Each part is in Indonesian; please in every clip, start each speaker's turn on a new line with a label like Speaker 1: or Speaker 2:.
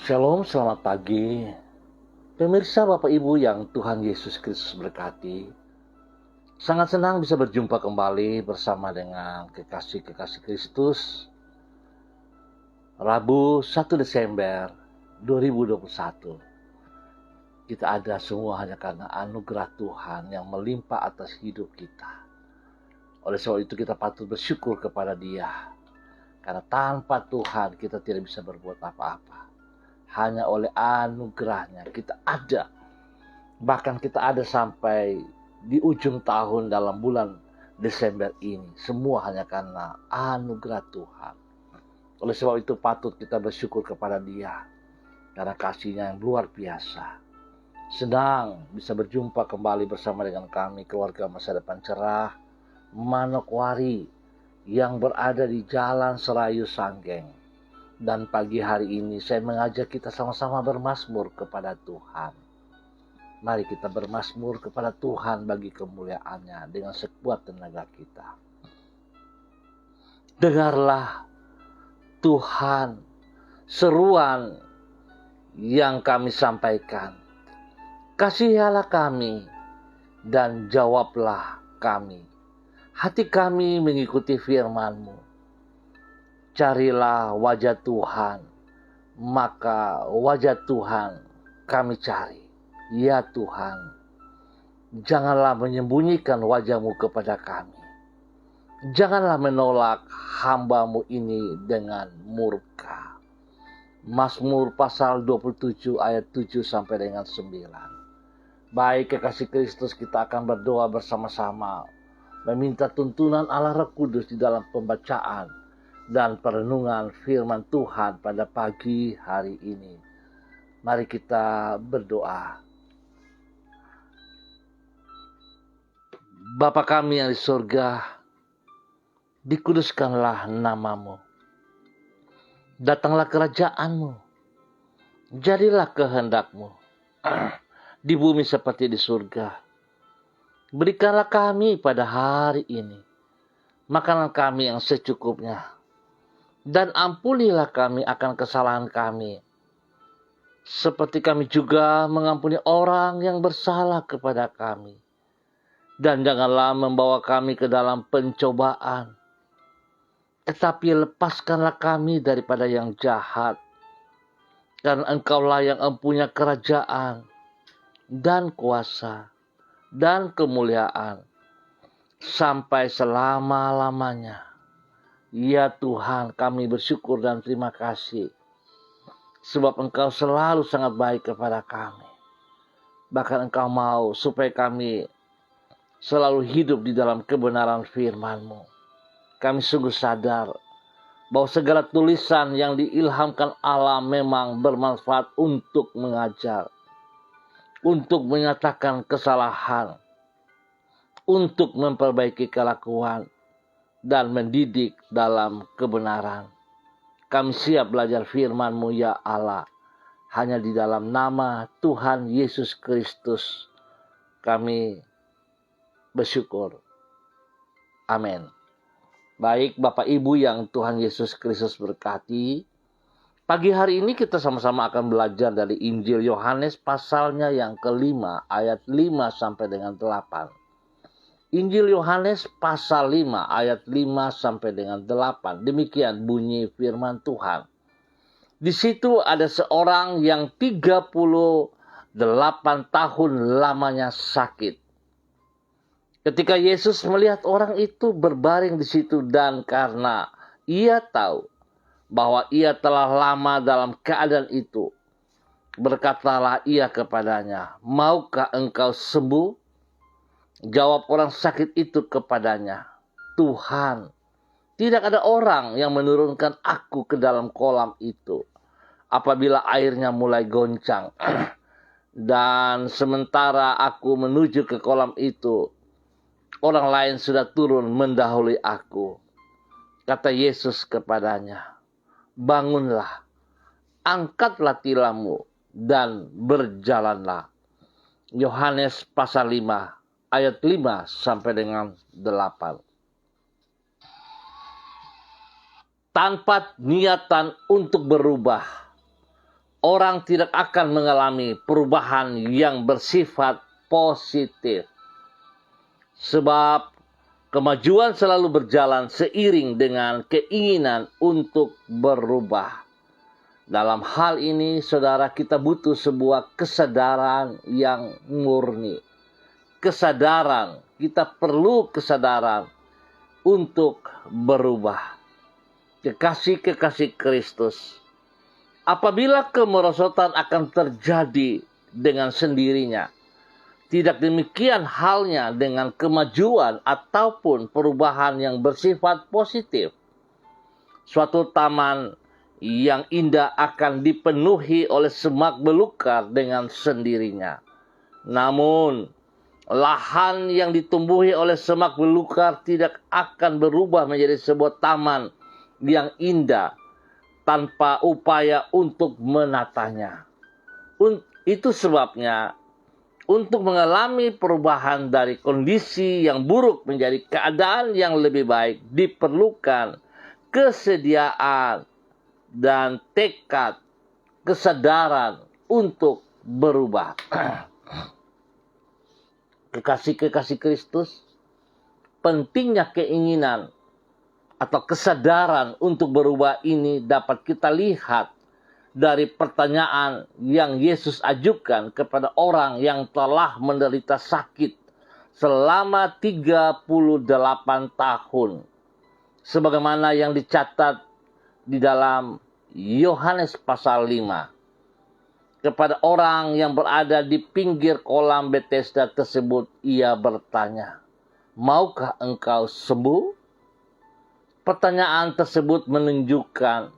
Speaker 1: Shalom, selamat pagi. Pemirsa Bapak Ibu yang Tuhan Yesus Kristus berkati. Sangat senang bisa berjumpa kembali bersama dengan kekasih-kekasih Kristus. Rabu 1 Desember 2021. Kita ada semua hanya karena anugerah Tuhan yang melimpah atas hidup kita. Oleh sebab itu kita patut bersyukur kepada Dia. Karena tanpa Tuhan kita tidak bisa berbuat apa-apa. Hanya oleh anugerahnya kita ada. Bahkan kita ada sampai di ujung tahun dalam bulan Desember ini. Semua hanya karena anugerah Tuhan. Oleh sebab itu patut kita bersyukur kepada Dia. Karena kasih-Nya yang luar biasa. Senang bisa berjumpa kembali bersama dengan kami, keluarga Masa Depan Cerah, Manokwari, yang berada di Jalan Serayu Sanggeng. Dan pagi hari ini saya mengajak kita sama-sama bermazmur kepada Tuhan. Mari kita bermazmur kepada Tuhan bagi kemuliaan-Nya dengan sekuat tenaga kita. Dengarlah Tuhan seruan yang kami sampaikan. Kasihilah kami dan jawablah kami. Hati kami mengikuti firman-Mu. Carilah wajah Tuhan, maka wajah Tuhan kami cari. Ya Tuhan, janganlah menyembunyikan wajah-Mu kepada kami. Janganlah menolak hamba-Mu ini dengan murka. Mazmur pasal 27 ayat 7 sampai dengan 9. Baik kekasih Kristus, kita akan berdoa bersama-sama. Meminta tuntunan Allah Roh Kudus di dalam pembacaan dan perenungan firman Tuhan pada pagi hari ini. Mari kita berdoa. Bapa kami yang di surga, dikuduskanlah nama-Mu. Datanglah kerajaan-Mu. Jadilah kehendak-Mu di bumi seperti di surga. Berikanlah kami pada hari ini makanan kami yang secukupnya. Dan ampunilah kami akan kesalahan kami, seperti kami juga mengampuni orang yang bersalah kepada kami. Dan janganlah membawa kami ke dalam pencobaan, tetapi lepaskanlah kami daripada yang jahat. Karena Engkaulah yang empunya kerajaan dan kuasa dan kemuliaan sampai selama-lamanya. Ya Tuhan, kami bersyukur dan terima kasih. Sebab Engkau selalu sangat baik kepada kami. Bahkan Engkau mau supaya kami selalu hidup di dalam kebenaran firman-Mu. Kami sungguh sadar bahwa segala tulisan yang diilhamkan Allah memang bermanfaat untuk mengajar, untuk menyatakan kesalahan, untuk memperbaiki kelakuan, dan mendidik dalam kebenaran. Kami siap belajar firman-Mu ya Allah. Hanya di dalam nama Tuhan Yesus Kristus kami bersyukur. Amin. Baik Bapak Ibu yang Tuhan Yesus Kristus berkati. Pagi hari ini kita sama-sama akan belajar dari Injil Yohanes pasalnya yang kelima ayat 5 sampai dengan 8. Injil Yohanes pasal 5 ayat 5 sampai dengan 8. Demikian bunyi firman Tuhan. Di situ ada seorang yang 38 tahun lamanya sakit. Ketika Yesus melihat orang itu berbaring di situ dan karena ia tahu bahwa ia telah lama dalam keadaan itu, berkatalah ia kepadanya, "Maukah engkau sembuh?" Jawab orang sakit itu kepadanya, "Tuhan, tidak ada orang yang menurunkan aku ke dalam kolam itu apabila airnya mulai goncang. Dan sementara aku menuju ke kolam itu, orang lain sudah turun mendahului aku." Kata Yesus kepadanya, "Bangunlah, angkatlah tilammu dan berjalanlah." Yohanes pasal 5 ayat 5 sampai dengan 8. Tanpa niatan untuk berubah, orang tidak akan mengalami perubahan yang bersifat positif. Sebab kemajuan selalu berjalan seiring dengan keinginan untuk berubah. Dalam hal ini, saudara, kita butuh sebuah kesadaran yang murni. Kesadaran, kita perlu kesadaran untuk berubah. Kekasih-kekasih Kristus, apabila kemerosotan akan terjadi dengan sendirinya, tidak demikian halnya dengan kemajuan ataupun perubahan yang bersifat positif. Suatu taman yang indah akan dipenuhi oleh semak belukar dengan sendirinya. Namun, lahan yang ditumbuhi oleh semak belukar tidak akan berubah menjadi sebuah taman yang indah tanpa upaya untuk menatanya. Itu sebabnya, untuk mengalami perubahan dari kondisi yang buruk menjadi keadaan yang lebih baik, diperlukan kesediaan dan tekad, kesadaran untuk berubah. Kekasih-kekasih Kristus, pentingnya keinginan atau kesadaran untuk berubah ini dapat kita lihat dari pertanyaan yang Yesus ajukan kepada orang yang telah menderita sakit selama 38 tahun. Sebagaimana yang dicatat di dalam Yohanes pasal 5. Kepada orang yang berada di pinggir kolam Bethesda tersebut, ia bertanya, "Maukah engkau sembuh?" Pertanyaan tersebut menunjukkan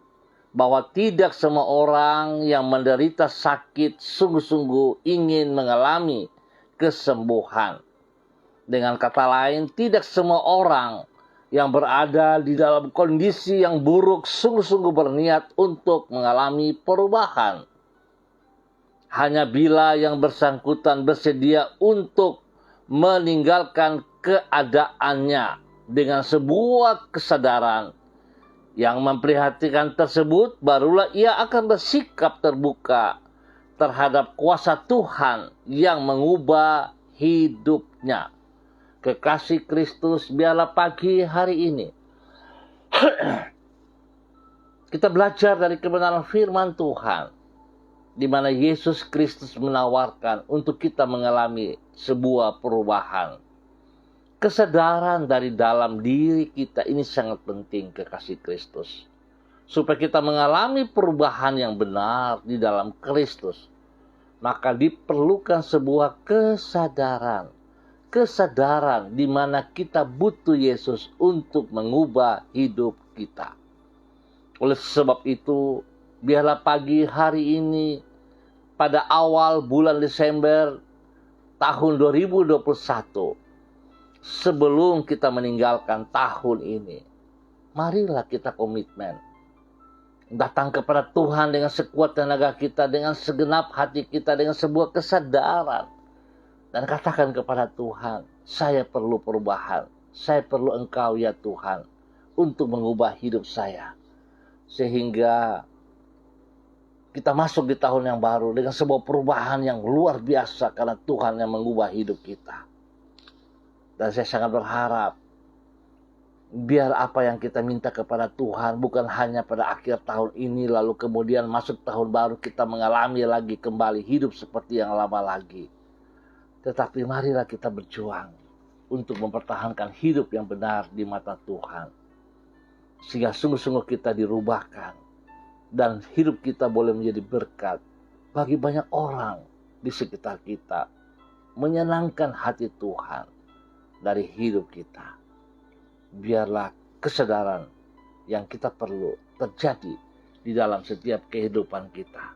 Speaker 1: bahwa tidak semua orang yang menderita sakit sungguh-sungguh ingin mengalami kesembuhan. Dengan kata lain, tidak semua orang yang berada di dalam kondisi yang buruk sungguh-sungguh berniat untuk mengalami perubahan. Hanya bila yang bersangkutan bersedia untuk meninggalkan keadaannya dengan sebuah kesadaran yang memprihatinkan tersebut, barulah ia akan bersikap terbuka terhadap kuasa Tuhan yang mengubah hidupnya. Kekasih Kristus, biarlah pagi hari ini kita belajar dari kebenaran firman Tuhan, di mana Yesus Kristus menawarkan untuk kita mengalami sebuah perubahan. Kesadaran dari dalam diri kita ini sangat penting, kekasih Kristus. Supaya kita mengalami perubahan yang benar di dalam Kristus, maka diperlukan sebuah kesadaran. Kesadaran di mana kita butuh Yesus untuk mengubah hidup kita. Oleh sebab itu, biarlah pagi hari ini, pada awal bulan Desember tahun 2021, sebelum kita meninggalkan tahun ini, marilah kita komitmen. Datang kepada Tuhan dengan sekuat tenaga kita, dengan segenap hati kita, dengan sebuah kesadaran. Dan katakan kepada Tuhan, saya perlu perubahan. Saya perlu Engkau ya Tuhan, untuk mengubah hidup saya. Sehingga kita masuk di tahun yang baru dengan sebuah perubahan yang luar biasa, karena Tuhan yang mengubah hidup kita. Dan saya sangat berharap, biar apa yang kita minta kepada Tuhan bukan hanya pada akhir tahun ini, lalu kemudian masuk tahun baru kita mengalami lagi kembali hidup seperti yang lama lagi. Tetapi marilah kita berjuang untuk mempertahankan hidup yang benar di mata Tuhan. Sehingga sungguh-sungguh kita dirubahkan. Dan hidup kita boleh menjadi berkat bagi banyak orang di sekitar kita. Menyenangkan hati Tuhan dari hidup kita. Biarlah kesadaran yang kita perlu terjadi di dalam setiap kehidupan kita.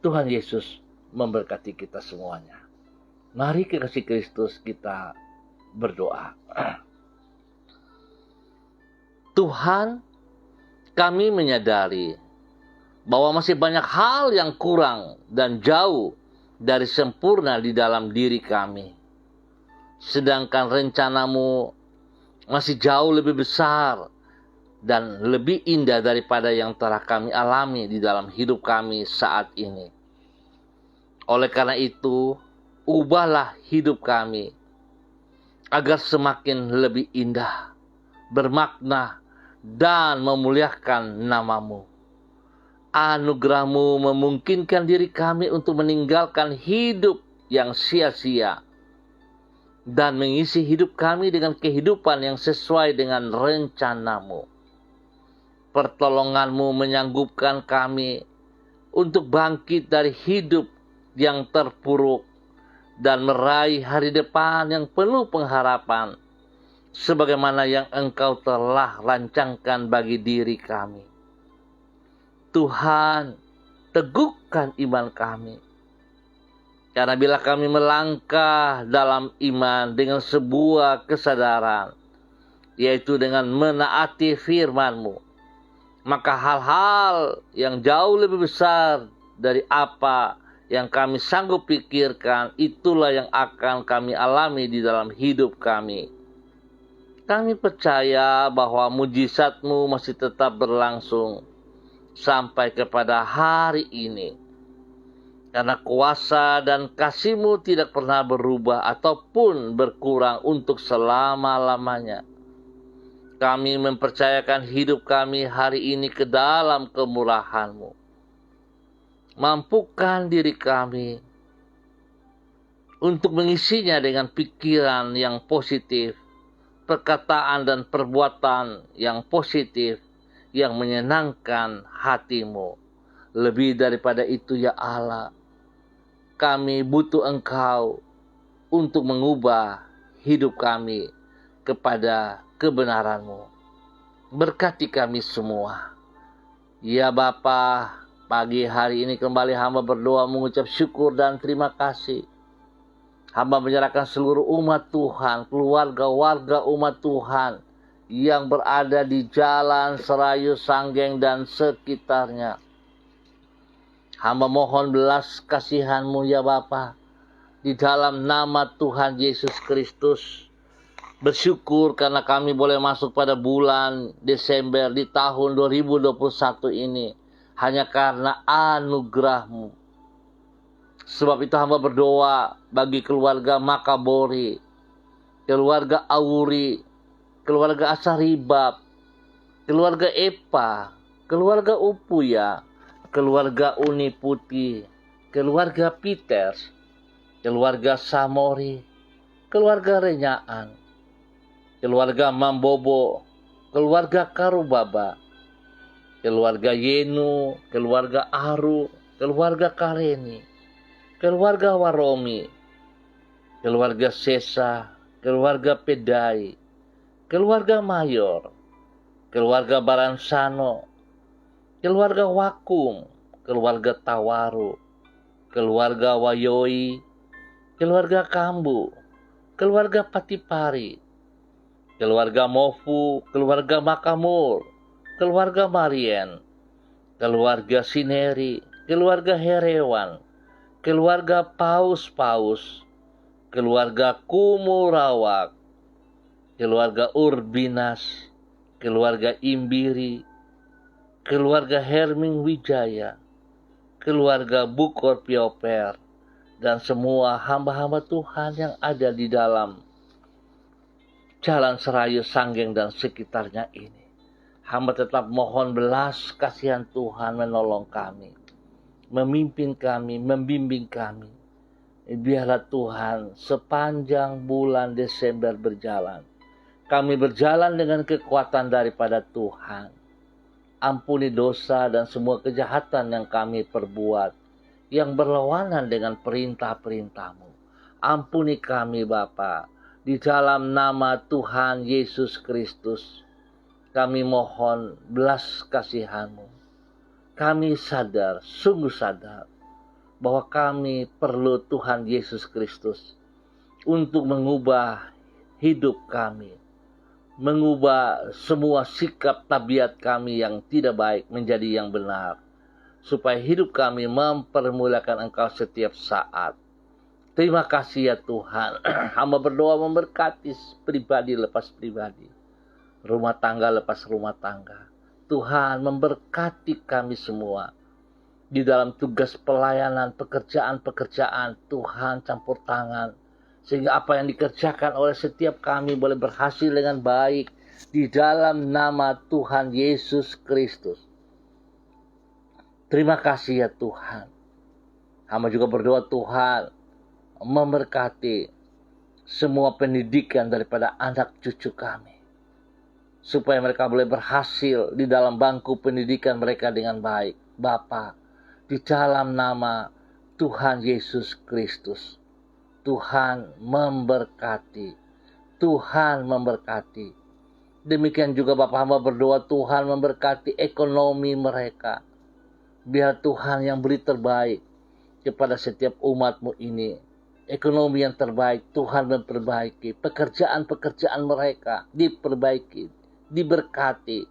Speaker 1: Tuhan Yesus memberkati kita semuanya. Mari kekasih Kristus kita berdoa. Tuhan, kami menyadari bahwa masih banyak hal yang kurang dan jauh dari sempurna di dalam diri kami. Sedangkan rencanamu masih jauh lebih besar dan lebih indah daripada yang telah kami alami di dalam hidup kami saat ini. Oleh karena itu, ubahlah hidup kami agar semakin lebih indah, bermakna, dan memuliakan nama-Mu. Anugerah-Mu memungkinkan diri kami untuk meninggalkan hidup yang sia-sia dan mengisi hidup kami dengan kehidupan yang sesuai dengan rencana-Mu. Pertolongan-Mu menyanggupkan kami untuk bangkit dari hidup yang terpuruk dan meraih hari depan yang penuh pengharapan, sebagaimana yang Engkau telah rancangkan bagi diri kami. Tuhan, teguhkan iman kami. Karena bila kami melangkah dalam iman dengan sebuah kesadaran, yaitu dengan menaati firman-Mu, maka hal-hal yang jauh lebih besar dari apa yang kami sanggup pikirkan, itulah yang akan kami alami di dalam hidup kami. Kami percaya bahwa mujizat-Mu masih tetap berlangsung sampai kepada hari ini. Karena kuasa dan kasih-Mu tidak pernah berubah ataupun berkurang untuk selama-lamanya. Kami mempercayakan hidup kami hari ini ke dalam kemurahan-Mu. Mampukan diri kami untuk mengisinya dengan pikiran yang positif, perkataan dan perbuatan yang positif, yang menyenangkan hati-Mu. Lebih daripada itu ya Allah, kami butuh Engkau untuk mengubah hidup kami kepada kebenaran-Mu. Berkati kami semua. Ya Bapa, pagi hari ini kembali hamba berdoa mengucap syukur dan terima kasih. Hamba menyerahkan seluruh umat Tuhan, keluarga warga umat Tuhan yang berada di Jalan Serayu Sanggeng dan sekitarnya. Hamba mohon belas kasihan-Mu ya Bapa, di dalam nama Tuhan Yesus Kristus. Bersyukur karena kami boleh masuk pada bulan Desember di tahun 2021 ini, hanya karena anugerah-Mu. Sebab itu hamba berdoa bagi keluarga Makabori, keluarga Auri, keluarga Asaribab, keluarga Epa, keluarga Upuya, keluarga Uni Putih, keluarga Peters, keluarga Samori, keluarga Renyaan, keluarga Mambobo, keluarga Karubaba, keluarga Yenu, keluarga Aru, keluarga Kareni, keluarga Waromi, keluarga Sesa, keluarga Pedai, keluarga Mayor, keluarga Baransano, keluarga Wakum, keluarga Tawaru, keluarga Wayoi, keluarga Kambu, keluarga Patipari, keluarga Mofu, keluarga Makamur, keluarga Marien, keluarga Sineri, keluarga Herewan, keluarga Paus-Paus, keluarga Kumurawak, keluarga Urbinas, keluarga Imbiri, keluarga Herming Wijaya, keluarga Bukor Pioper, dan semua hamba-hamba Tuhan yang ada di dalam Jalan Serayu Sanggeng dan sekitarnya ini. Hamba tetap mohon belas kasihan Tuhan menolong kami, memimpin kami, membimbing kami. Biarlah Tuhan sepanjang bulan Desember berjalan, kami berjalan dengan kekuatan daripada Tuhan. Ampuni dosa dan semua kejahatan yang kami perbuat, yang berlawanan dengan perintah-perintah-Mu. Ampuni kami Bapa, di dalam nama Tuhan Yesus Kristus. Kami mohon belas kasihan-Mu. Kami sadar, sungguh sadar, bahwa kami perlu Tuhan Yesus Kristus untuk mengubah hidup kami, mengubah semua sikap tabiat kami yang tidak baik menjadi yang benar, supaya hidup kami mempermuliakan Engkau setiap saat. Terima kasih ya Tuhan. Hamba berdoa memberkati pribadi lepas pribadi. rumah tangga lepas rumah tangga. Tuhan memberkati kami semua. Di dalam tugas pelayanan, pekerjaan-pekerjaan, Tuhan campur tangan. Sehingga apa yang dikerjakan oleh setiap kami boleh berhasil dengan baik. Di dalam nama Tuhan Yesus Kristus. Terima kasih ya Tuhan. Hamba juga berdoa Tuhan memberkati semua pendidikan daripada anak cucu kami. Supaya mereka boleh berhasil di dalam bangku pendidikan mereka dengan baik. Bapa, di dalam nama Tuhan Yesus Kristus. Tuhan memberkati. Tuhan memberkati. Demikian juga Bapak hamba berdoa Tuhan memberkati ekonomi mereka. Biar Tuhan yang beri terbaik kepada setiap umat-Mu ini. Ekonomi yang terbaik Tuhan memperbaiki. Pekerjaan-pekerjaan mereka diperbaiki, diberkati.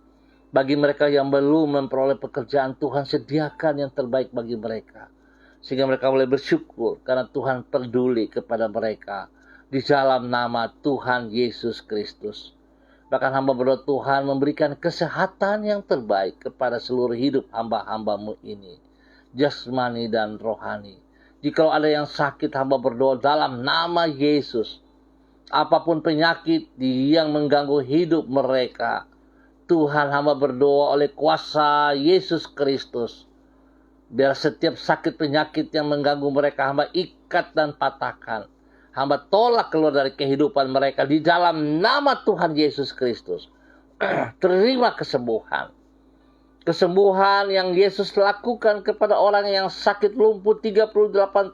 Speaker 1: Bagi mereka yang belum memperoleh pekerjaan, Tuhan sediakan yang terbaik bagi mereka. Sehingga mereka boleh bersyukur karena Tuhan peduli kepada mereka. Di dalam nama Tuhan Yesus Kristus. Bahkan hamba berdoa Tuhan memberikan kesehatan yang terbaik kepada seluruh hidup hamba-hamba-Mu ini. Jasmani dan rohani. Jika ada yang sakit, hamba berdoa dalam nama Yesus. Apapun penyakit yang mengganggu hidup mereka, Tuhan hamba berdoa oleh kuasa Yesus Kristus. Biar setiap sakit penyakit yang mengganggu mereka, hamba ikat dan patahkan. Hamba tolak keluar dari kehidupan mereka di dalam nama Tuhan Yesus Kristus. Terima kesembuhan. Kesembuhan yang Yesus lakukan kepada orang yang sakit lumpuh 38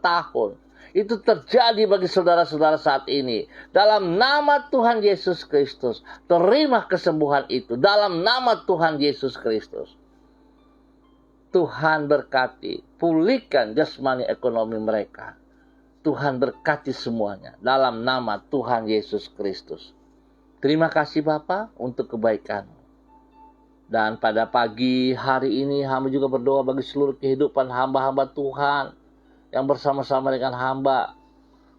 Speaker 1: tahun. Itu terjadi bagi saudara-saudara saat ini. Dalam nama Tuhan Yesus Kristus. Terima kesembuhan itu. Dalam nama Tuhan Yesus Kristus. Tuhan berkati. Pulihkan jasmani ekonomi mereka. Tuhan berkati semuanya. Dalam nama Tuhan Yesus Kristus. Terima kasih Bapa untuk kebaikan. Dan pada pagi hari ini hamba juga berdoa bagi seluruh kehidupan hamba-hamba Tuhan yang bersama-sama dengan hamba.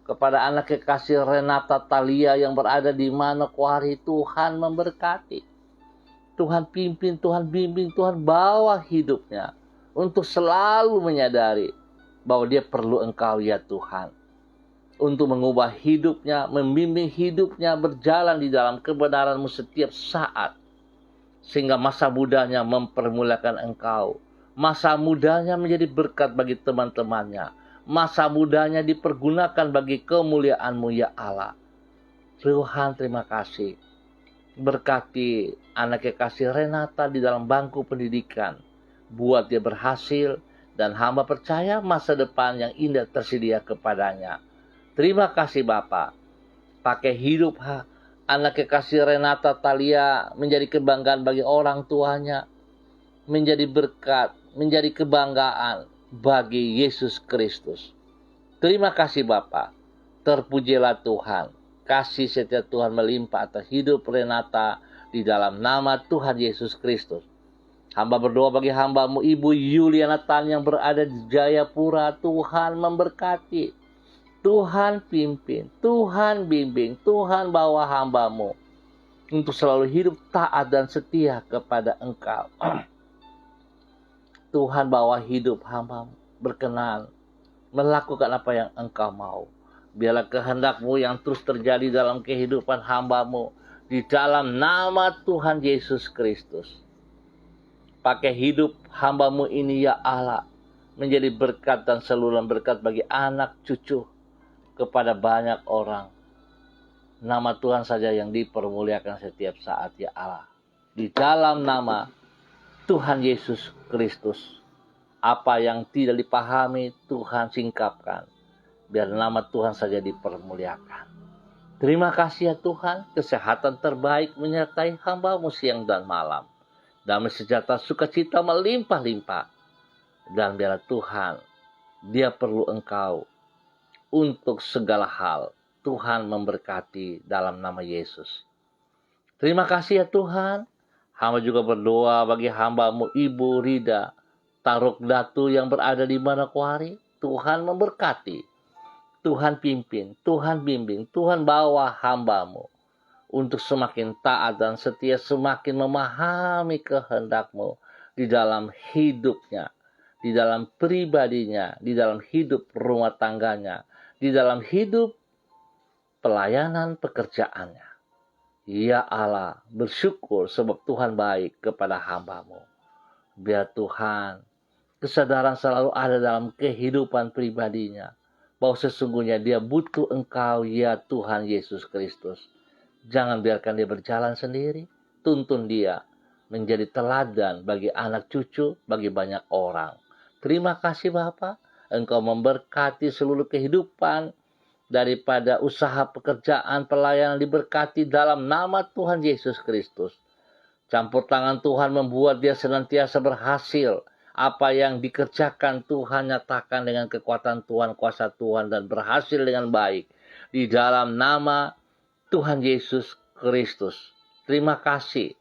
Speaker 1: Kepada anak kekasih Renata Thalia yang berada di Manokwari, Tuhan memberkati. Tuhan pimpin, Tuhan bimbing, Tuhan bawa hidupnya untuk selalu menyadari bahwa dia perlu Engkau ya Tuhan. Untuk mengubah hidupnya, membimbing hidupnya berjalan di dalam kebenaran-Mu setiap saat. Sehingga masa mudanya mempermuliakan Engkau. Masa mudanya menjadi berkat bagi teman-temannya. Masa mudanya dipergunakan bagi kemuliaan-Mu ya Allah. Tuhan terima kasih. Berkati anak kekasih Renata di dalam bangku pendidikan. Buat dia berhasil dan hamba percaya masa depan yang indah tersedia kepadanya. Terima kasih Bapa. Pakai hidup anak kekasih Renata Thalia menjadi kebanggaan bagi orang tuanya. Menjadi berkat, menjadi kebanggaan bagi Yesus Kristus. Terima kasih Bapa. Terpujilah Tuhan. Kasih setia Tuhan melimpah atas hidup Renata di dalam nama Tuhan Yesus Kristus. Hamba berdoa bagi hamba-Mu Ibu Yuliana Tan yang berada di Jayapura. Tuhan memberkati. Tuhan pimpin, Tuhan bimbing, Tuhan bawa hamba-Mu untuk selalu hidup taat dan setia kepada Engkau. Tuhan bawa hidup hamba-Mu berkenan melakukan apa yang Engkau mau. Biarlah kehendak-Mu yang terus terjadi dalam kehidupan hamba-Mu di dalam nama Tuhan Yesus Kristus. Pakai hidup hamba-Mu ini ya Allah menjadi berkat dan saluran berkat bagi anak cucu kepada banyak orang. Nama Tuhan saja yang dipermuliakan setiap saat ya Allah. Di dalam nama Tuhan Yesus Kristus. Apa yang tidak dipahami Tuhan singkapkan. Biar nama Tuhan saja dipermuliakan. Terima kasih ya Tuhan. Kesehatan terbaik menyertai hamba-Mu siang dan malam. Damai sejahtera sukacita melimpah-limpah. Dan biarlah Tuhan, dia perlu Engkau. Untuk segala hal, Tuhan memberkati dalam nama Yesus. Terima kasih ya Tuhan. Hamba juga berdoa bagi hamba-Mu Ibu Rida Taruk Datu yang berada di Manokwari. Tuhan memberkati. Tuhan pimpin, Tuhan bimbing, Tuhan bawa hamba-Mu untuk semakin taat dan setia, semakin memahami kehendak-Mu di dalam hidupnya, di dalam pribadinya, di dalam hidup rumah tangganya, di dalam hidup pelayanan pekerjaannya. Ya Allah, bersyukur sebab Tuhan baik kepada hamba-Mu. Biar Tuhan, kesadaran selalu ada dalam kehidupan pribadinya, bahwa sesungguhnya dia butuh Engkau, ya Tuhan Yesus Kristus. Jangan biarkan dia berjalan sendiri. Tuntun dia menjadi teladan bagi anak cucu, bagi banyak orang. Terima kasih Bapa, Engkau memberkati seluruh kehidupan daripada usaha pekerjaan pelayanan diberkati dalam nama Tuhan Yesus Kristus. Campur tangan Tuhan membuat dia senantiasa berhasil. Apa yang dikerjakan Tuhan nyatakan dengan kekuatan Tuhan, kuasa Tuhan, dan berhasil dengan baik. Di dalam nama Tuhan Yesus Kristus. Terima kasih.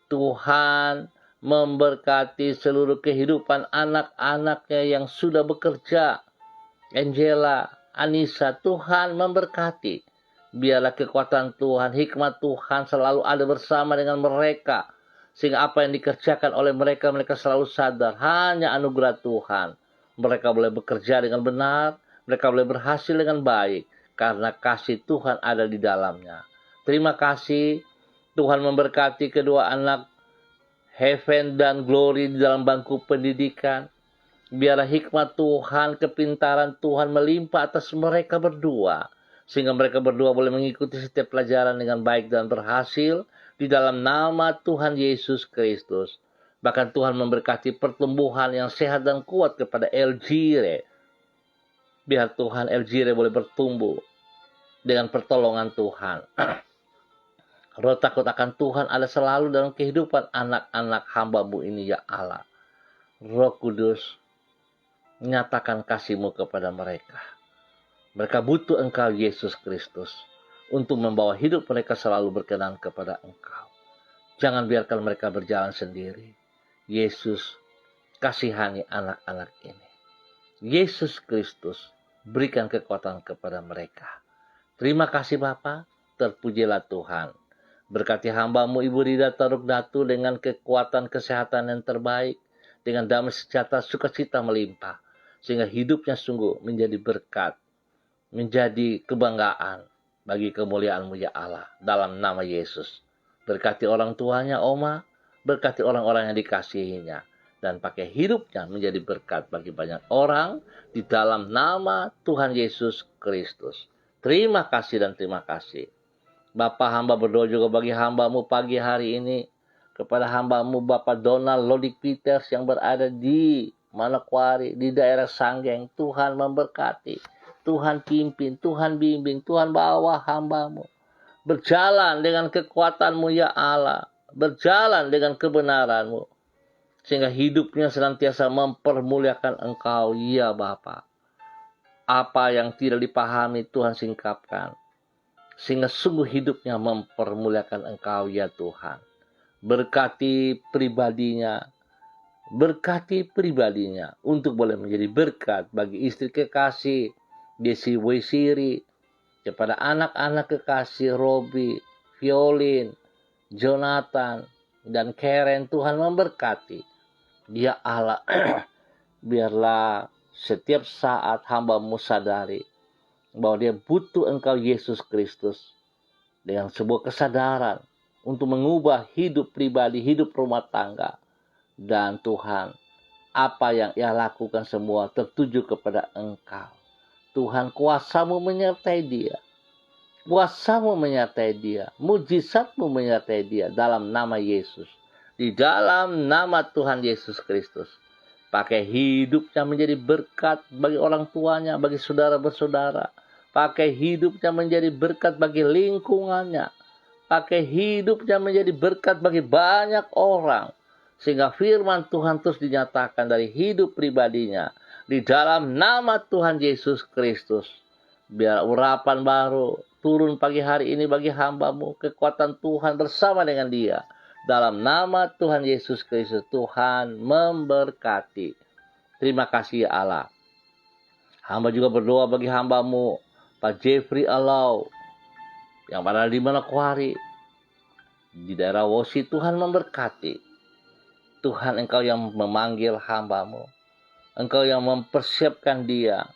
Speaker 1: Tuhan memberkati seluruh kehidupan anak-anaknya yang sudah bekerja. Angela, Anissa, Tuhan memberkati. Biarlah kekuatan Tuhan, hikmat Tuhan selalu ada bersama dengan mereka. Sehingga apa yang dikerjakan oleh mereka, mereka selalu sadar. Hanya anugerah Tuhan. Mereka boleh bekerja dengan benar. Mereka boleh berhasil dengan baik. Karena kasih Tuhan ada di dalamnya. Terima kasih. Tuhan memberkati kedua anak Heaven dan Glory di dalam bangku pendidikan. Biarlah hikmat Tuhan, kepintaran Tuhan melimpah atas mereka berdua. Sehingga mereka berdua boleh mengikuti setiap pelajaran dengan baik dan berhasil. Di dalam nama Tuhan Yesus Kristus. Bahkan Tuhan memberkati pertumbuhan yang sehat dan kuat kepada Elgire. Biar Tuhan Elgire boleh bertumbuh dengan pertolongan Tuhan. Roh takut akan Tuhan ada selalu dalam kehidupan anak-anak hamba-Mu ini, ya Allah. Roh Kudus, nyatakan kasih-Mu kepada mereka. Mereka butuh Engkau, Yesus Kristus, untuk membawa hidup mereka selalu berkenan kepada Engkau. Jangan biarkan mereka berjalan sendiri. Yesus, kasihani anak-anak ini. Yesus Kristus, berikan kekuatan kepada mereka. Terima kasih Bapa, terpujilah Tuhan. Berkati hamba-Mu Ibu Rida Taruk Datu dengan kekuatan kesehatan yang terbaik, dengan damai sejahtera sukacita melimpah, sehingga hidupnya sungguh menjadi berkat, menjadi kebanggaan bagi kemuliaan-Mu ya Allah, dalam nama Yesus. Berkati orang tuanya Oma, berkati orang-orang yang dikasihinya, dan pakai hidupnya menjadi berkat bagi banyak orang di dalam nama Tuhan Yesus Kristus. Terima kasih dan terima kasih. Bapa, hamba berdoa juga bagi hamba-Mu pagi hari ini. Kepada hamba-Mu Bapak Donald Lodik Peters yang berada di Manokwari, di daerah Sanggeng. Tuhan memberkati, Tuhan pimpin, Tuhan bimbing, Tuhan bawa hamba-Mu. Berjalan dengan kekuatan-Mu ya Allah. Berjalan dengan kebenaran-Mu. Sehingga hidupnya senantiasa mempermuliakan Engkau ya Bapa. Apa yang tidak dipahami Tuhan singkapkan. Sehingga sungguh hidupnya mempermuliakan Engkau ya Tuhan. Berkati pribadinya untuk boleh menjadi berkat bagi istri kekasih Desi Wesiri, kepada anak-anak kekasih Robi, Violin, Jonathan, dan Karen. Tuhan memberkati. Ya Allah, biarlah setiap saat hamba-Mu sadari bahwa dia butuh Engkau Yesus Kristus, dengan sebuah kesadaran untuk mengubah hidup pribadi, hidup rumah tangga. Dan Tuhan, apa yang ia lakukan semua tertuju kepada Engkau. Tuhan, kuasa-Mu menyertai dia. Kuasa-Mu menyertai dia. Mujizat-Mu menyertai dia dalam nama Yesus. Di dalam nama Tuhan Yesus Kristus. Pakai hidupnya menjadi berkat bagi orang tuanya, bagi saudara-bersaudara. Pakai hidupnya menjadi berkat bagi lingkungannya. Pakai hidupnya menjadi berkat bagi banyak orang. Sehingga firman Tuhan terus dinyatakan dari hidup pribadinya. Di dalam nama Tuhan Yesus Kristus. Biar urapan baru turun pagi hari ini bagi hamba-Mu. Kekuatan Tuhan bersama dengan dia. Dalam nama Tuhan Yesus Kristus, Tuhan memberkati. Terima kasih ya Allah. Hamba juga berdoa bagi hamba-Mu, Pak Jeffrey Alau, yang berada di Manokwari, di daerah Wosi. Tuhan memberkati. Tuhan, Engkau yang memanggil hamba-Mu. Engkau yang mempersiapkan dia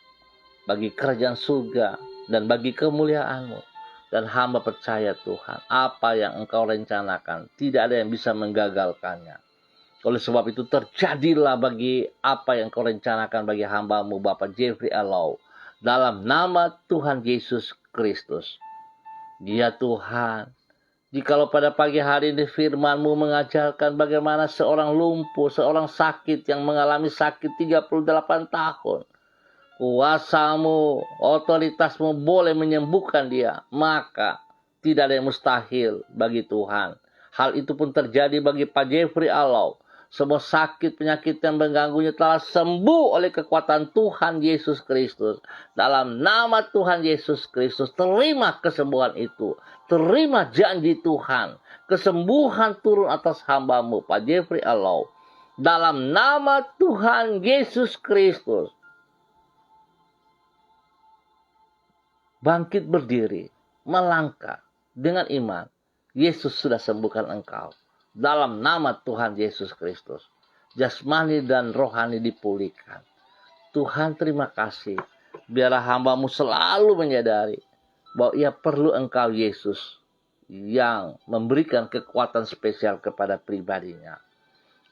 Speaker 1: bagi kerajaan surga dan bagi kemuliaan-Mu. Dan hamba percaya Tuhan, apa yang Engkau rencanakan, tidak ada yang bisa menggagalkannya. Oleh sebab itu terjadilah bagi apa yang Engkau rencanakan bagi hamba-Mu Bapak Jeffrey Alau. Dalam nama Tuhan Yesus Kristus. Ya Tuhan, jikalau pada pagi hari ini firman-Mu mengajarkan bagaimana seorang lumpuh, seorang sakit yang mengalami sakit 38 tahun. Kuasa-Mu, otoritas-Mu boleh menyembuhkan dia. Maka tidak ada yang mustahil bagi Tuhan. Hal itu pun terjadi bagi Pak Jeffrey Alau. Semua sakit penyakit yang mengganggunya telah sembuh oleh kekuatan Tuhan Yesus Kristus. Dalam nama Tuhan Yesus Kristus, terima kesembuhan itu. Terima janji Tuhan. Kesembuhan turun atas hamba-Mu Pak Jeffrey Alau. Dalam nama Tuhan Yesus Kristus. Bangkit berdiri, melangkah dengan iman. Yesus sudah sembuhkan engkau. Dalam nama Tuhan Yesus Kristus. Jasmani dan rohani dipulihkan. Tuhan terima kasih. Biarlah hamba-Mu selalu menyadari bahwa ia perlu Engkau Yesus yang memberikan kekuatan spesial kepada pribadinya.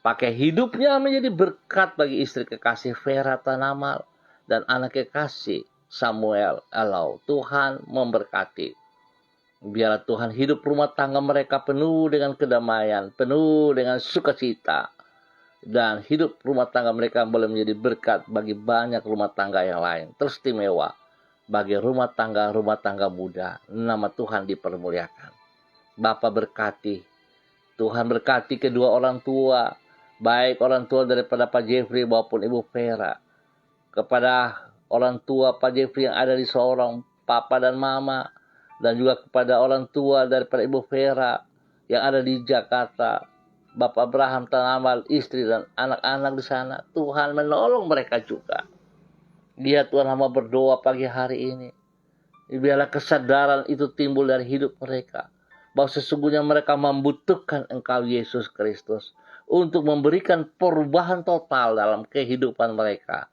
Speaker 1: Pakai hidupnya menjadi berkat bagi istri kekasih Vera Tanamal dan anak kekasih Samuel Alau. Tuhan memberkati. Biarlah Tuhan hidup rumah tangga mereka penuh dengan kedamaian, penuh dengan sukacita. Dan hidup rumah tangga mereka boleh menjadi berkat bagi banyak rumah tangga yang lain. Teristimewa bagi rumah tangga muda. Nama Tuhan dipermuliakan. Bapa berkati. Tuhan berkati kedua orang tua. Baik orang tua daripada Pak Jeffrey maupun Ibu Vera. Kepada orang tua Pak Jeffrey yang ada di seorang papa dan mama. Dan juga kepada orang tua daripada Ibu Vera yang ada di Jakarta. Bapak Abraham Tanamal, istri dan anak-anak di sana. Tuhan menolong mereka juga. Dia Tuhan hamba berdoa pagi hari ini. Biarlah kesadaran itu timbul dari hidup mereka. Bahwa sesungguhnya mereka membutuhkan Engkau Yesus Kristus. Untuk memberikan perubahan total dalam kehidupan mereka.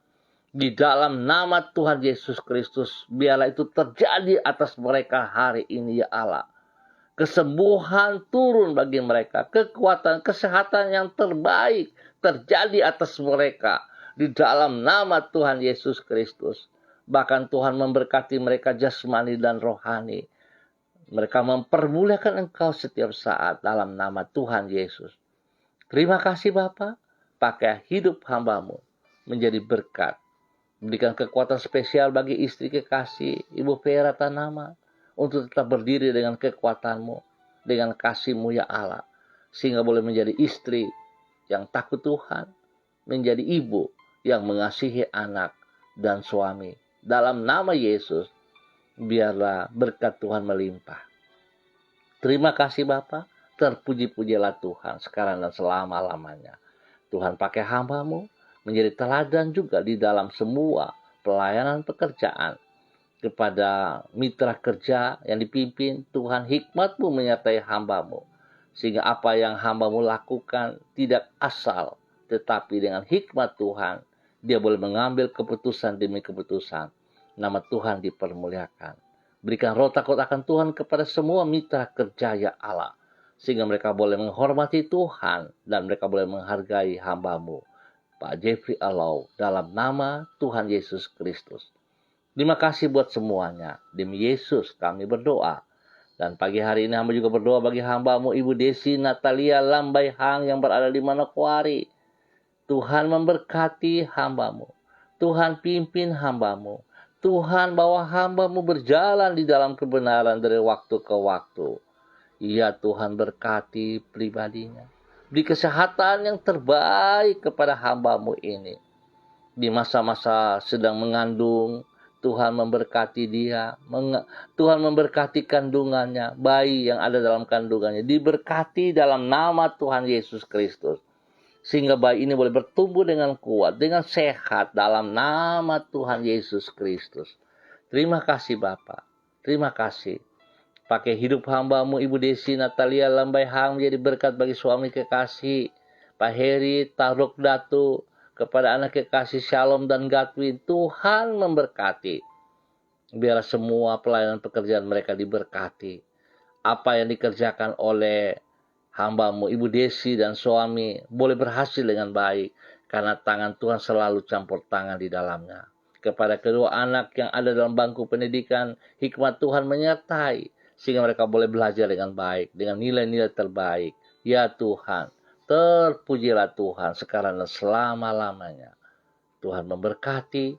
Speaker 1: Di dalam nama Tuhan Yesus Kristus, biarlah itu terjadi atas mereka hari ini ya Allah. Kesembuhan turun bagi mereka, kekuatan, kesehatan yang terbaik terjadi atas mereka. Di dalam nama Tuhan Yesus Kristus. Bahkan Tuhan memberkati mereka jasmani dan rohani. Mereka mempermuliakan Engkau setiap saat dalam nama Tuhan Yesus. Terima kasih Bapa, pakai hidup hamba-Mu menjadi berkat. Berikan kekuatan spesial bagi istri kekasih Ibu Vera Tanama untuk tetap berdiri dengan kekuatan-Mu, dengan kasih-Mu ya Allah. Sehingga boleh menjadi istri yang takut Tuhan, menjadi ibu yang mengasihi anak dan suami. Dalam nama Yesus, biarlah berkat Tuhan melimpah. Terima kasih Bapa, terpuji-pujilah Tuhan sekarang dan selama-lamanya. Tuhan pakai hamba-Mu menjadi teladan juga di dalam semua pelayanan pekerjaan. Kepada mitra kerja yang dipimpin, Tuhan hikmat-Mu menyertai hamba-Mu. Sehingga apa yang hamba-Mu lakukan tidak asal, tetapi dengan hikmat Tuhan, dia boleh mengambil keputusan demi keputusan. Nama Tuhan dipermuliakan. Berikan roh takut akan Tuhan kepada semua mitra kerja ya Allah. Sehingga mereka boleh menghormati Tuhan dan mereka boleh menghargai hamba-Mu Pak Jeffrey Alau, dalam nama Tuhan Yesus Kristus. Terima kasih buat semuanya. Demi Yesus kami berdoa. Dan pagi hari ini hamba juga berdoa bagi hamba-Mu Ibu Desi Natalia Lambai Hang yang berada di Manokwari. Tuhan memberkati hamba-Mu. Tuhan pimpin hamba-Mu. Tuhan bawa hamba-Mu berjalan di dalam kebenaran dari waktu ke waktu. Ya Tuhan berkati pribadinya. Beri kesehatan yang terbaik kepada hamba-Mu ini. Di masa-masa sedang mengandung, Tuhan memberkati dia. Tuhan memberkati kandungannya. Bayi yang ada dalam kandungannya diberkati dalam nama Tuhan Yesus Kristus. Sehingga bayi ini boleh bertumbuh dengan kuat, dengan sehat dalam nama Tuhan Yesus Kristus. Terima kasih Bapa. Terima kasih. Pakai hidup hamba-Mu Ibu Desi Natalia Lambai Hang menjadi berkat bagi suami kekasih Pak Heri Taruk Datu, kepada anak kekasih Shalom dan Gatwin. Tuhan memberkati. Biarlah semua pelayanan pekerjaan mereka diberkati. Apa yang dikerjakan oleh hamba-Mu Ibu Desi dan suami boleh berhasil dengan baik, karena tangan Tuhan selalu campur tangan di dalamnya. Kepada kedua anak yang ada dalam bangku pendidikan, hikmat Tuhan menyertai, sehingga mereka boleh belajar dengan baik, dengan nilai-nilai terbaik. Ya Tuhan, terpujilah Tuhan sekarang dan selama-lamanya. Tuhan memberkati,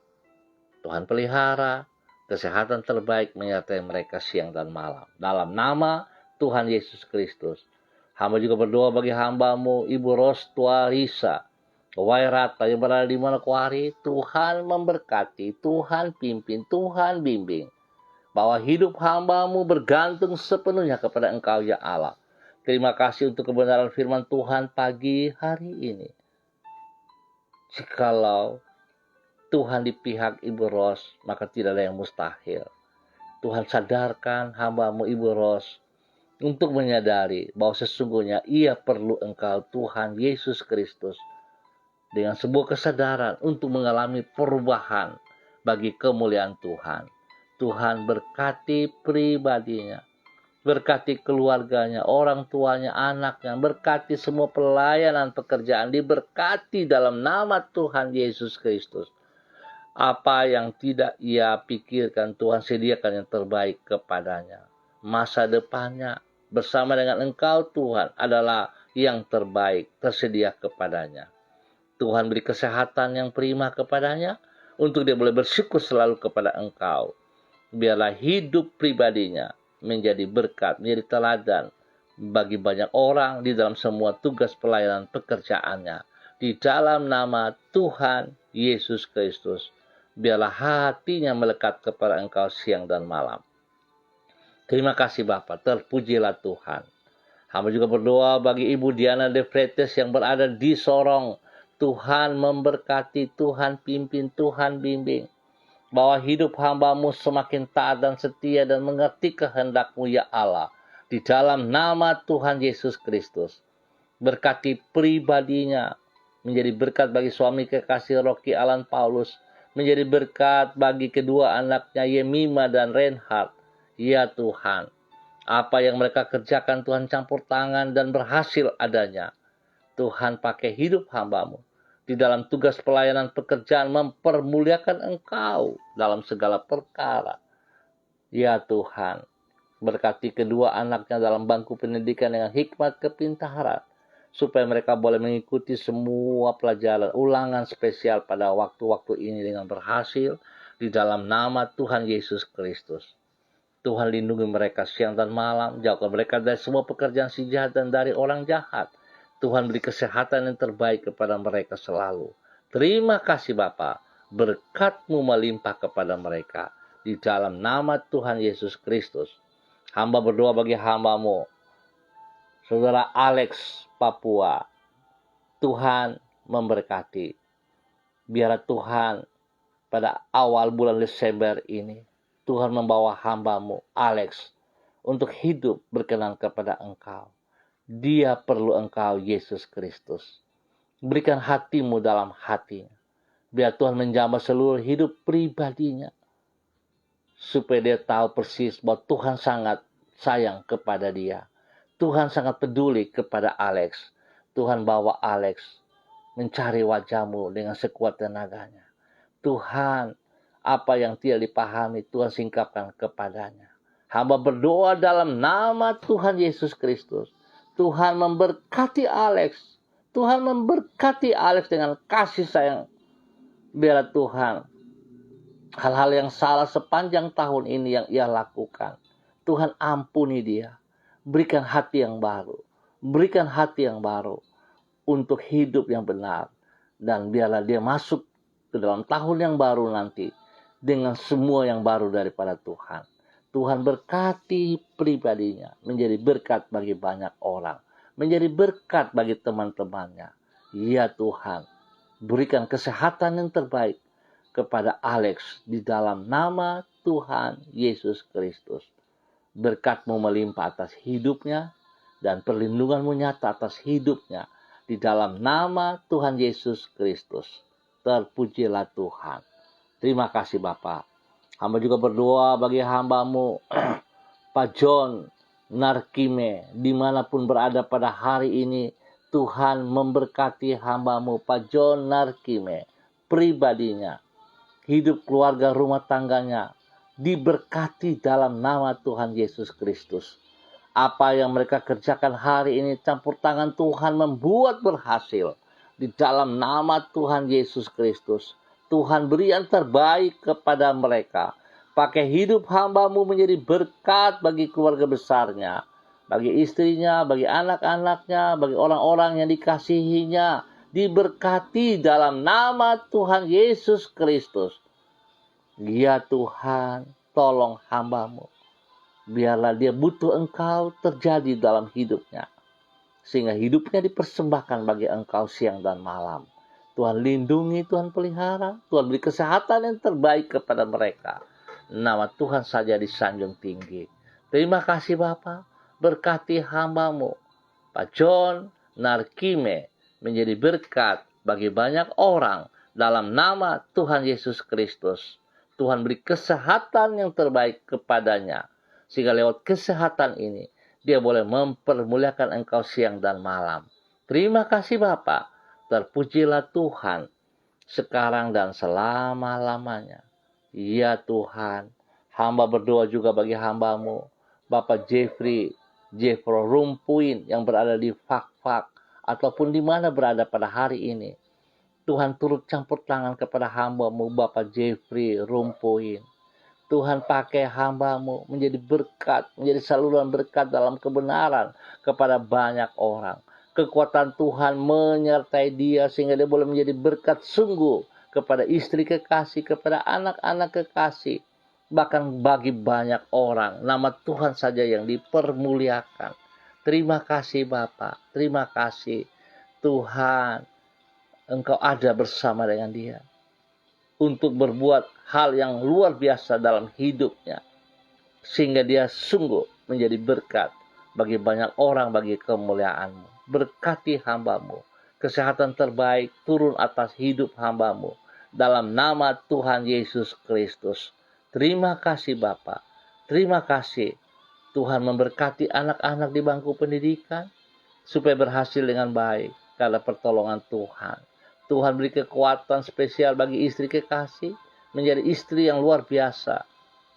Speaker 1: Tuhan pelihara, kesehatan terbaik menyertai mereka siang dan malam. Dalam nama Tuhan Yesus Kristus. Hamba juga berdoa bagi hamba-Mu Ibu Rostua Risa Wairata yang berada di Manokwari. Tuhan memberkati, Tuhan pimpin, Tuhan bimbing, bahwa hidup hamba-Mu bergantung sepenuhnya kepada Engkau ya Allah. Terima kasih untuk kebenaran firman Tuhan pagi hari ini. Jikalau Tuhan di pihak Ibu Ros, maka tidak ada yang mustahil. Tuhan sadarkan hamba-Mu Ibu Ros untuk menyadari bahwa sesungguhnya ia perlu Engkau Tuhan Yesus Kristus, dengan sebuah kesadaran untuk mengalami perubahan bagi kemuliaan Tuhan. Tuhan berkati pribadinya, berkati keluarganya, orang tuanya, anaknya, berkati semua pelayanan pekerjaan, diberkati dalam nama Tuhan Yesus Kristus. Apa yang tidak ia pikirkan, Tuhan sediakan yang terbaik kepadanya. Masa depannya bersama dengan Engkau Tuhan adalah yang terbaik tersedia kepadanya. Tuhan beri kesehatan yang prima kepadanya, untuk dia boleh bersyukur selalu kepada Engkau. Biarlah hidup pribadinya menjadi berkat, menjadi teladan bagi banyak orang di dalam semua tugas pelayanan pekerjaannya. Di dalam nama Tuhan Yesus Kristus, biarlah hatinya melekat kepada Engkau siang dan malam. Terima kasih Bapa, terpujilah Tuhan. Hamba juga berdoa bagi Ibu Diana De Fretes yang berada di Sorong. Tuhan memberkati, Tuhan pimpin, Tuhan bimbing, bahwa hidup hamba-Mu semakin taat dan setia dan mengerti kehendak-Mu ya Allah. Di dalam nama Tuhan Yesus Kristus, berkati pribadinya, menjadi berkat bagi suami kekasih Rocky Alan Paulus, menjadi berkat bagi kedua anaknya Yemima dan Reinhard. Ya Tuhan, apa yang mereka kerjakan Tuhan campur tangan dan berhasil adanya. Tuhan pakai hidup hamba-Mu di dalam tugas pelayanan pekerjaan, mempermuliakan Engkau dalam segala perkara. Ya Tuhan, berkati kedua anaknya dalam bangku pendidikan dengan hikmat kepintaran, supaya mereka boleh mengikuti semua pelajaran ulangan spesial pada waktu-waktu ini dengan berhasil di dalam nama Tuhan Yesus Kristus. Tuhan lindungi mereka siang dan malam, jauhkan mereka dari semua pekerjaan si jahat dan dari orang jahat. Tuhan beri kesehatan yang terbaik kepada mereka selalu. Terima kasih Bapa, berkat-Mu melimpah kepada mereka. Di dalam nama Tuhan Yesus Kristus. Hamba berdoa bagi hamba-Mu, Saudara Alex Papua. Tuhan memberkati. Biar Tuhan pada awal bulan Desember ini, Tuhan membawa hamba-Mu Alex untuk hidup berkenan kepada Engkau. Dia perlu Engkau Yesus Kristus. Berikan hati-Mu dalam hatinya. Biar Tuhan menjamah seluruh hidup pribadinya, supaya dia tahu persis bahwa Tuhan sangat sayang kepada dia. Tuhan sangat peduli kepada Alex. Tuhan bawa Alex mencari wajah-Mu dengan sekuat tenaganya. Tuhan, apa yang tidak dipahami, Tuhan singkapkan kepadanya. Hamba berdoa dalam nama Tuhan Yesus Kristus. Tuhan memberkati Alex. Tuhan memberkati Alex dengan kasih sayang. Biarlah Tuhan, hal-hal yang salah sepanjang tahun ini yang ia lakukan, Tuhan ampuni dia. Berikan hati yang baru. Berikan hati yang baru untuk hidup yang benar. Dan biarlah dia masuk ke dalam tahun yang baru nanti dengan semua yang baru daripada Tuhan. Tuhan berkati pribadinya, menjadi berkat bagi banyak orang, menjadi berkat bagi teman-temannya. Ya Tuhan, berikan kesehatan yang terbaik kepada Alex di dalam nama Tuhan Yesus Kristus. Berkat-Mu melimpah atas hidupnya dan perlindungan-Mu nyata atas hidupnya. Di dalam nama Tuhan Yesus Kristus. Terpujilah Tuhan. Terima kasih Bapa. Hamba juga berdoa bagi hamba-Mu Pak John Narkime, dimanapun berada pada hari ini. Tuhan memberkati hamba-Mu Pak John Narkime, pribadinya, hidup keluarga rumah tangganya, diberkati dalam nama Tuhan Yesus Kristus. Apa yang mereka kerjakan hari ini, campur tangan Tuhan membuat berhasil. Di dalam nama Tuhan Yesus Kristus, Tuhan beri yang terbaik kepada mereka. Pakai hidup hamba-Mu menjadi berkat bagi keluarga besarnya, bagi istrinya, bagi anak-anaknya, bagi orang-orang yang dikasihinya. Diberkati dalam nama Tuhan Yesus Kristus. Ya Tuhan, tolong hamba-Mu. Biarlah dia butuh Engkau terjadi dalam hidupnya. Sehingga hidupnya dipersembahkan bagi Engkau siang dan malam. Tuhan lindungi, Tuhan pelihara. Tuhan beri kesehatan yang terbaik kepada mereka. Nama Tuhan saja disanjung tinggi. Terima kasih Bapa. Berkati hamba-Mu Pak John Narkime menjadi berkat bagi banyak orang dalam nama Tuhan Yesus Kristus. Tuhan beri kesehatan yang terbaik kepadanya. Sehingga lewat kesehatan ini, dia boleh mempermuliakan Engkau siang dan malam. Terima kasih Bapa. Terpujilah Tuhan sekarang dan selama-lamanya. Ya Tuhan, hamba berdoa juga bagi hamba-Mu Bapak Jeffro Rumpuin yang berada di Fak-Fak ataupun di mana berada pada hari ini. Tuhan turut campur tangan kepada hamba-Mu Bapak Jeffrey Rumpuin. Tuhan pakai hamba-Mu menjadi berkat, menjadi saluran berkat dalam kebenaran kepada banyak orang. Kekuatan Tuhan menyertai dia sehingga dia boleh menjadi berkat sungguh kepada istri kekasih, kepada anak-anak kekasih. Bahkan bagi banyak orang, nama Tuhan saja yang dipermuliakan. Terima kasih Bapa, terima kasih Tuhan. Engkau ada bersama dengan dia untuk berbuat hal yang luar biasa dalam hidupnya. Sehingga dia sungguh menjadi berkat bagi banyak orang, bagi kemuliaan-Mu. Berkati hamba-Mu. Kesehatan terbaik turun atas hidup hamba-Mu. Dalam nama Tuhan Yesus Kristus. Terima kasih Bapa. Terima kasih Tuhan memberkati anak-anak di bangku pendidikan. Supaya berhasil dengan baik karena pertolongan Tuhan. Tuhan beri kekuatan spesial bagi istri kekasih. Menjadi istri yang luar biasa.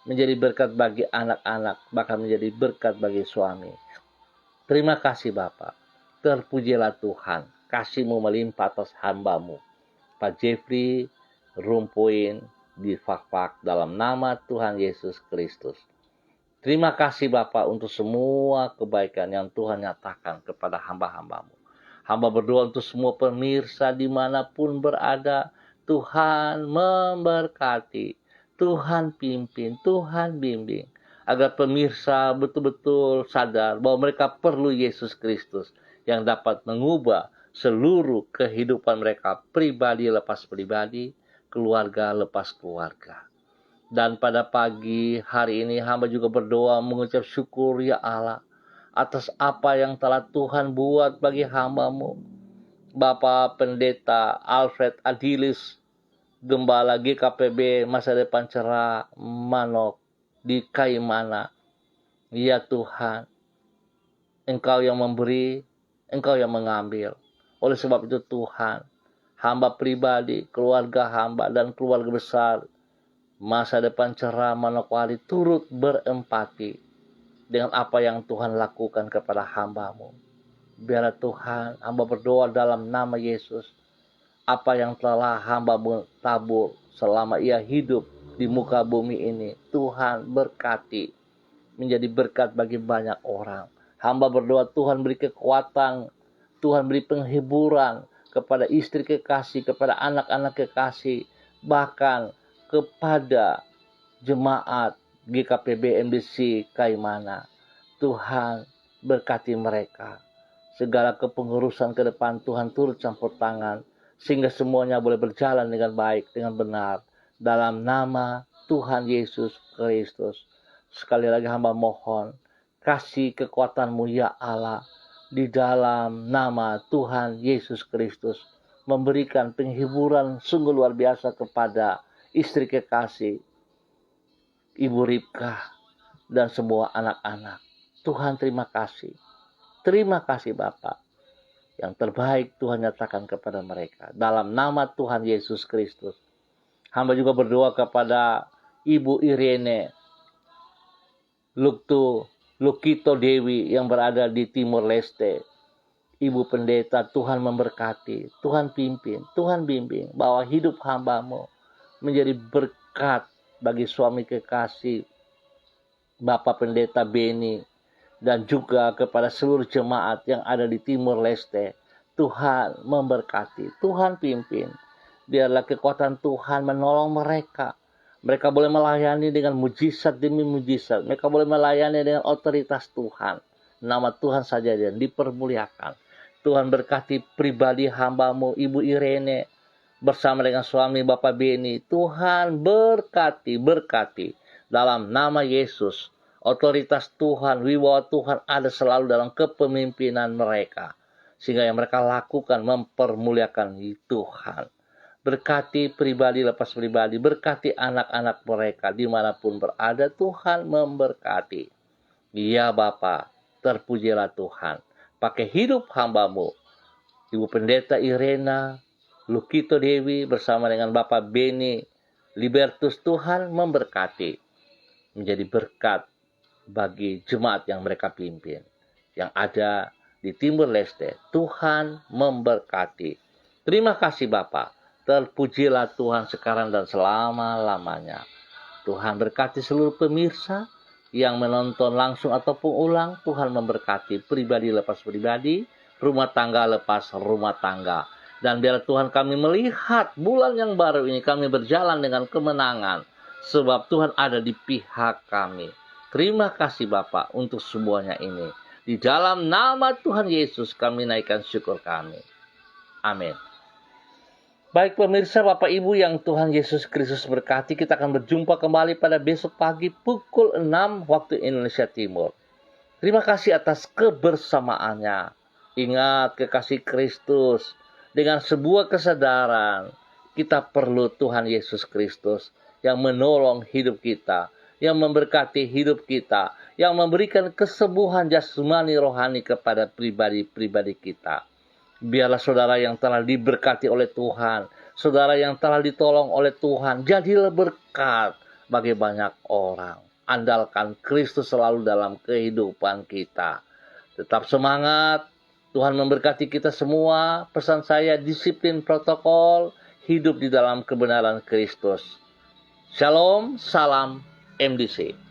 Speaker 1: Menjadi berkat bagi anak-anak. Bahkan menjadi berkat bagi suami. Terima kasih Bapa. Terpujilah Tuhan. Kasih-Mu melimpah atas hamba-Mu Pak Jeffrey Rumpuin di Fak-Fak dalam nama Tuhan Yesus Kristus. Terima kasih Bapa untuk semua kebaikan yang Tuhan nyatakan kepada hamba-hamba-Mu. Hamba berdoa untuk semua pemirsa dimanapun berada. Tuhan memberkati, Tuhan pimpin, Tuhan bimbing. Agar pemirsa betul-betul sadar bahwa mereka perlu Yesus Kristus yang dapat mengubah seluruh kehidupan mereka, pribadi lepas pribadi, keluarga lepas keluarga. Dan pada pagi hari ini hamba juga berdoa mengucap syukur ya Allah atas apa yang telah Tuhan buat bagi hamba-Mu Bapak Pendeta Alfred Adilis, Gembala GKPB Masa Depan Cerah Manok di Kaimana. Ya Tuhan, Engkau yang memberi, Engkau yang mengambil. Oleh sebab itu Tuhan, hamba pribadi, keluarga hamba dan keluarga besar Masa Depan Cerah Manokwari turut berempati dengan apa yang Tuhan lakukan kepada hamba-Mu. Biarlah Tuhan, hamba berdoa dalam nama Yesus, apa yang telah hamba-Mu tabur selama ia hidup di muka bumi ini, Tuhan berkati, menjadi berkat bagi banyak orang. Hamba berdoa Tuhan beri kekuatan, Tuhan beri penghiburan kepada istri kekasih, kepada anak-anak kekasih, bahkan kepada jemaat GKPB MDC Kaimana. Tuhan berkati mereka. Segala kepengurusan ke depan Tuhan turut campur tangan. Sehingga semuanya boleh berjalan dengan baik, dengan benar. Dalam nama Tuhan Yesus Kristus. Sekali lagi hamba mohon, kasih kekuatan-Mu ya Allah, di dalam nama Tuhan Yesus Kristus, memberikan penghiburan sungguh luar biasa kepada istri kekasih, Ibu Ribka, dan semua anak-anak. Tuhan terima kasih. Terima kasih Bapak. Yang terbaik Tuhan nyatakan kepada mereka. Dalam nama Tuhan Yesus Kristus. Hamba juga berdoa kepada Ibu Irene Lukito Dewi yang berada di Timur Leste. Ibu Pendeta, Tuhan memberkati, Tuhan pimpin, Tuhan bimbing, bahwa hidup hamba-Mu menjadi berkat bagi suami kekasih Bapak Pendeta Beni, dan juga kepada seluruh jemaat yang ada di Timur Leste. Tuhan memberkati, Tuhan pimpin. Biarlah kekuatan Tuhan menolong mereka. Mereka boleh melayani dengan mujizat demi mujizat. Mereka boleh melayani dengan otoritas Tuhan. Nama Tuhan saja yang dipermuliakan. Tuhan berkati pribadi hamba-Mu Ibu Irene bersama dengan suami Bapak Beni. Tuhan berkati. Dalam nama Yesus, otoritas Tuhan, wibawa Tuhan ada selalu dalam kepemimpinan mereka. Sehingga yang mereka lakukan mempermuliakan Tuhan. Berkati pribadi lepas pribadi, berkati anak-anak mereka dimanapun berada, Tuhan memberkati. Ya Bapa, terpujilah Tuhan. Pakai hidup hamba-Mu, Ibu Pendeta Irena Lukito Dewi bersama dengan Bapak Beni Libertus, Tuhan memberkati. Menjadi berkat bagi jemaat yang mereka pimpin, yang ada di Timur Leste. Tuhan memberkati. Terima kasih Bapak. Terpujilah Tuhan sekarang dan selama-lamanya. Tuhan berkati seluruh pemirsa yang menonton langsung ataupun ulang. Tuhan memberkati pribadi lepas pribadi, rumah tangga lepas rumah tangga. Dan biar Tuhan kami melihat bulan yang baru ini kami berjalan dengan kemenangan. Sebab Tuhan ada di pihak kami. Terima kasih Bapak untuk semuanya ini. Di dalam nama Tuhan Yesus kami naikkan syukur kami. Amin. Baik pemirsa, Bapak Ibu yang Tuhan Yesus Kristus berkati, kita akan berjumpa kembali pada besok pagi pukul 6 waktu Indonesia Timur. Terima kasih atas kebersamaannya. Ingat kekasih Kristus, dengan sebuah kesadaran, kita perlu Tuhan Yesus Kristus yang menolong hidup kita, yang memberkati hidup kita, yang memberikan kesembuhan jasmani rohani kepada pribadi-pribadi kita. Biarlah saudara yang telah diberkati oleh Tuhan, saudara yang telah ditolong oleh Tuhan, jadilah berkat bagi banyak orang. Andalkan Kristus selalu dalam kehidupan kita. Tetap semangat, Tuhan memberkati kita semua. Pesan saya, disiplin protokol, hidup di dalam kebenaran Kristus. Shalom, salam MDC.